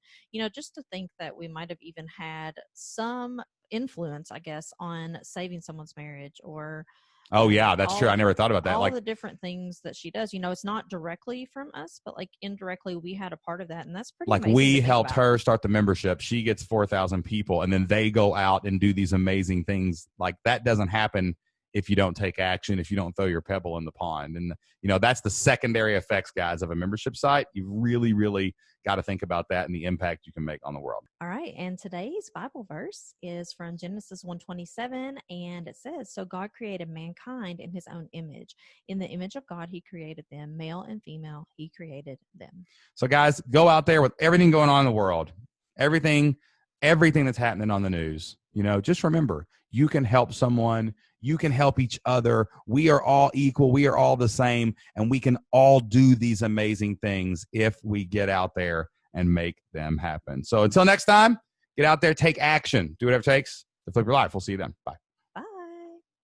just to think that we might have even had some influence, I guess, on saving someone's marriage or Oh yeah, that's true. I never thought about that. All the different things that she does, it's not directly from us, but like indirectly we had a part of that. And that's pretty like we helped her start the membership. She gets 4,000 people and then they go out and do these amazing things. Like that doesn't happen if you don't take action, if you don't throw your pebble in the pond. And, that's the secondary effects, guys, of a membership site. You really, really got to think about that and the impact you can make on the world. All right. And today's Bible verse is from Genesis 1:27. And it says, so God created mankind in his own image. In the image of God, he created them. Male and female, he created them. So guys, go out there with everything going on in the world, everything that's happening on the news. Just remember, you can help someone. You can help each other. We are all equal. We are all the same. And we can all do these amazing things if we get out there and make them happen. So until next time, get out there, take action, do whatever it takes to flip your life. We'll see you then. Bye.